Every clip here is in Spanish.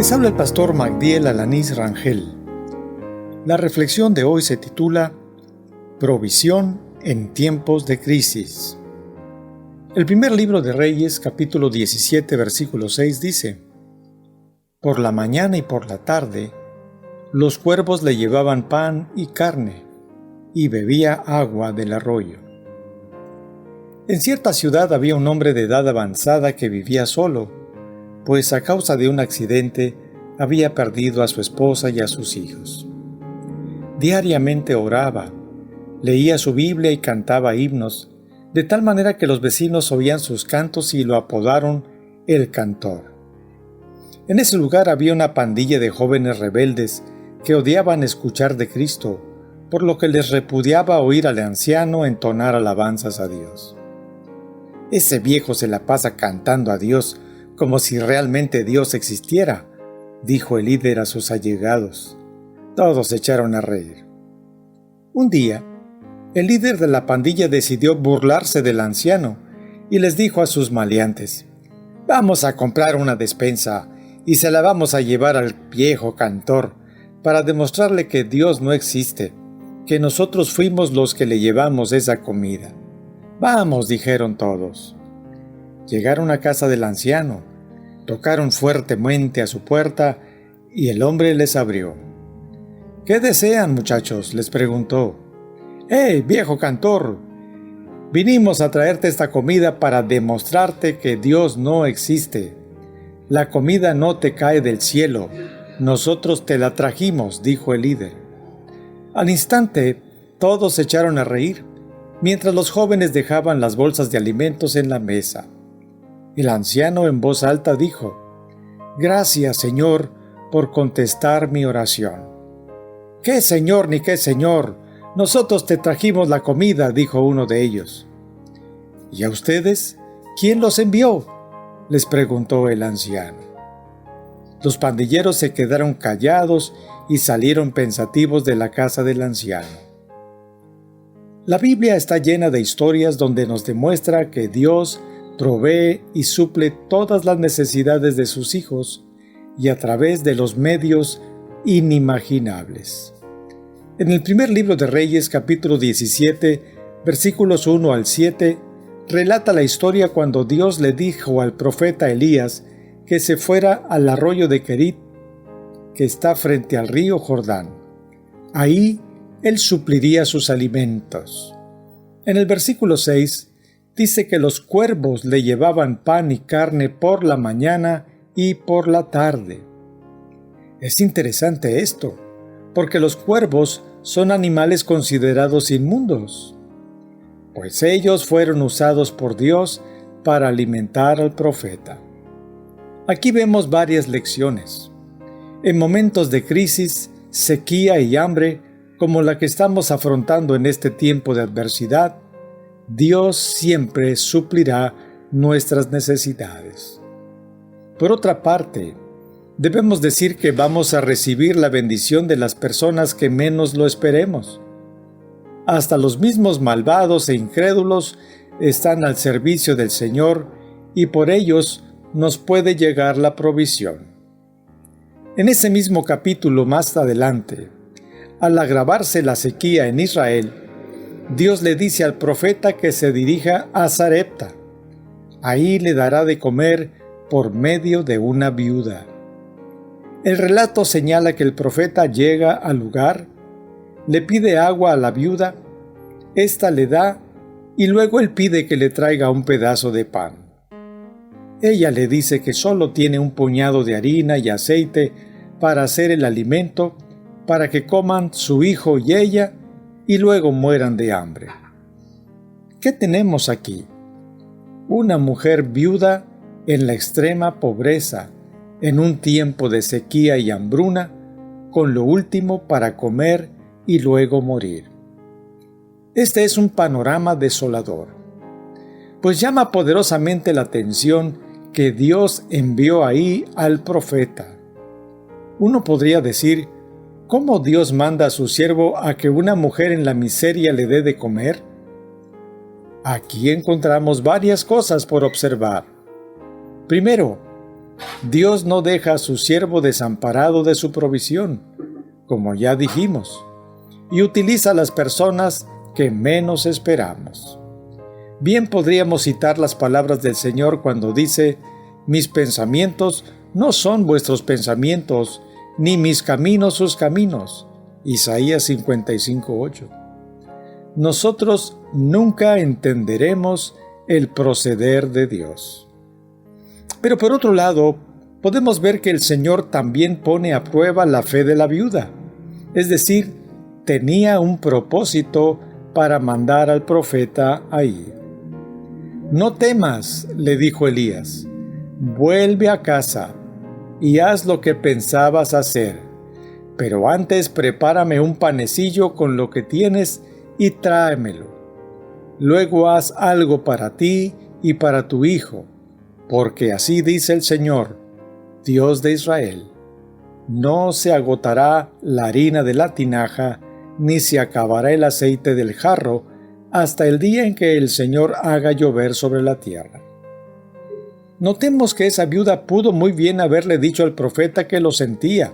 Les habla el pastor Magdiel Alanís Rangel. La reflexión de hoy se titula Provisión en tiempos de crisis. El primer libro de Reyes, capítulo 17, versículo 6 dice: Por la mañana y por la tarde, los cuervos le llevaban pan y carne, y bebía agua del arroyo. En cierta ciudad había un hombre de edad avanzada que vivía solo, pues a causa de un accidente había perdido a su esposa y a sus hijos. Diariamente oraba, leía su Biblia y cantaba himnos, de tal manera que los vecinos oían sus cantos y lo apodaron el cantor. En ese lugar había una pandilla de jóvenes rebeldes que odiaban escuchar de Cristo, por lo que les repudiaba oír al anciano entonar alabanzas a Dios. Ese viejo se la pasa cantando a Dios como si realmente Dios existiera, dijo el líder a sus allegados. Todos se echaron a reír. Un día, el líder de la pandilla decidió burlarse del anciano y les dijo a sus maleantes: «Vamos a comprar una despensa y se la vamos a llevar al viejo cantor para demostrarle que Dios no existe, que nosotros fuimos los que le llevamos esa comida». «Vamos», dijeron todos. Llegaron a casa del anciano, tocaron fuertemente a su puerta y el hombre les abrió. «¿Qué desean, muchachos?», les preguntó. «¡Hey, viejo cantor! Vinimos a traerte esta comida para demostrarte que Dios no existe. La comida no te cae del cielo, nosotros te la trajimos», dijo el líder. Al instante, todos se echaron a reír, mientras los jóvenes dejaban las bolsas de alimentos en la mesa. El anciano en voz alta dijo: «Gracias, Señor, por contestar mi oración». «¿Qué Señor ni qué Señor? Nosotros te trajimos la comida», dijo uno de ellos. «¿Y a ustedes? ¿Quién los envió?», les preguntó el anciano. Los pandilleros se quedaron callados y salieron pensativos de la casa del anciano. La Biblia está llena de historias donde nos demuestra que Dios provee y suple todas las necesidades de sus hijos y a través de los medios inimaginables. En el primer libro de Reyes, capítulo 17, versículos 1 al 7, relata la historia cuando Dios le dijo al profeta Elías que se fuera al arroyo de Querit, que está frente al río Jordán. Ahí él supliría sus alimentos. En el versículo 6 dice que los cuervos le llevaban pan y carne por la mañana y por la tarde. Es interesante esto, porque los cuervos son animales considerados inmundos, pues ellos fueron usados por Dios para alimentar al profeta. Aquí vemos varias lecciones. En momentos de crisis, sequía y hambre, como la que estamos afrontando en este tiempo de adversidad, Dios siempre suplirá nuestras necesidades. Por otra parte, debemos decir que vamos a recibir la bendición de las personas que menos lo esperemos. Hasta los mismos malvados e incrédulos están al servicio del Señor y por ellos nos puede llegar la provisión. En ese mismo capítulo más adelante, al agravarse la sequía en Israel, Dios le dice al profeta que se dirija a Sarepta. Ahí le dará de comer por medio de una viuda. El relato señala que el profeta llega al lugar, le pide agua a la viuda, ésta le da y luego él pide que le traiga un pedazo de pan. Ella le dice que solo tiene un puñado de harina y aceite para hacer el alimento, para que coman su hijo y ella y luego mueran de hambre. ¿Qué tenemos aquí? Una mujer viuda en la extrema pobreza, en un tiempo de sequía y hambruna, con lo último para comer y luego morir. Este es un panorama desolador, pues llama poderosamente la atención que Dios envió ahí al profeta. Uno podría decir: ¿cómo Dios manda a su siervo a que una mujer en la miseria le dé de comer? Aquí encontramos varias cosas por observar. Primero, Dios no deja a su siervo desamparado de su provisión, como ya dijimos, y utiliza a las personas que menos esperamos. Bien podríamos citar las palabras del Señor cuando dice: mis pensamientos no son vuestros pensamientos, ni mis caminos sus caminos. Isaías 55:8. Nosotros nunca entenderemos el proceder de Dios. Pero por otro lado, podemos ver que el Señor también pone a prueba la fe de la viuda. Es decir, tenía un propósito para mandar al profeta ahí. No temas, le dijo Elías, vuelve a casa y haz lo que pensabas hacer, pero antes prepárame un panecillo con lo que tienes y tráemelo. Luego haz algo para ti y para tu hijo, porque así dice el Señor, Dios de Israel: no se agotará la harina de la tinaja, ni se acabará el aceite del jarro, hasta el día en que el Señor haga llover sobre la tierra. Notemos que esa viuda pudo muy bien haberle dicho al profeta que lo sentía,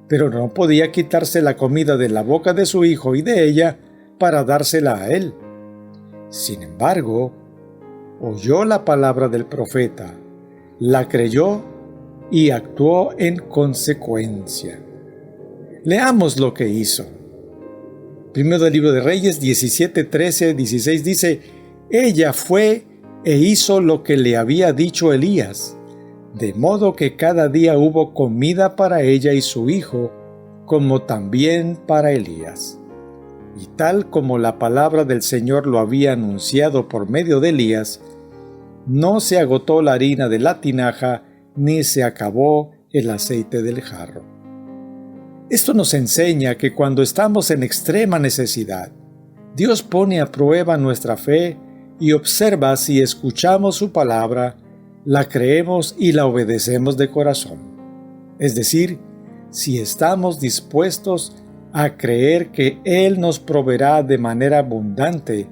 pero no podía quitarse la comida de la boca de su hijo y de ella para dársela a él. Sin embargo, oyó la palabra del profeta, la creyó y actuó en consecuencia. Leamos lo que hizo. Primero del libro de Reyes 17, 13, 16 dice: ella fue e hizo lo que le había dicho Elías, de modo que cada día hubo comida para ella y su hijo, como también para Elías. Y tal como la palabra del Señor lo había anunciado por medio de Elías, no se agotó la harina de la tinaja, ni se acabó el aceite del jarro. Esto nos enseña que cuando estamos en extrema necesidad, Dios pone a prueba nuestra fe y observa si escuchamos su palabra, la creemos y la obedecemos de corazón. Es decir, si estamos dispuestos a creer que Él nos proveerá de manera abundante,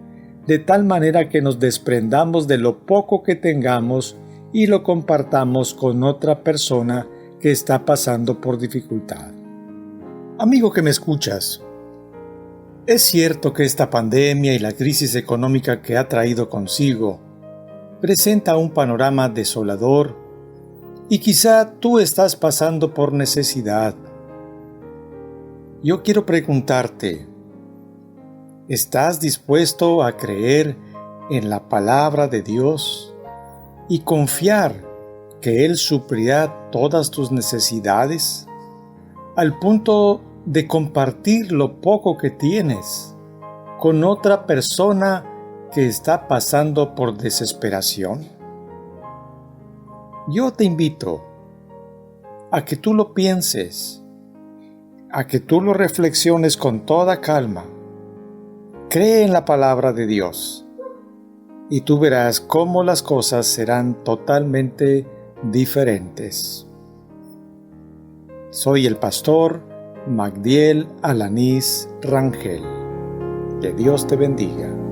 de tal manera que nos desprendamos de lo poco que tengamos y lo compartamos con otra persona que está pasando por dificultad. Amigo que me escuchas, es cierto que esta pandemia y la crisis económica que ha traído consigo presenta un panorama desolador y quizá tú estás pasando por necesidad. Yo quiero preguntarte, ¿estás dispuesto a creer en la palabra de Dios y confiar que Él suplirá todas tus necesidades, al punto de compartir lo poco que tienes con otra persona que está pasando por desesperación? Yo te invito a que tú lo pienses, a que tú lo reflexiones con toda calma. Cree en la palabra de Dios y tú verás cómo las cosas serán totalmente diferentes. Soy el pastor Magdiel Alanís Rangel. Que Dios te bendiga.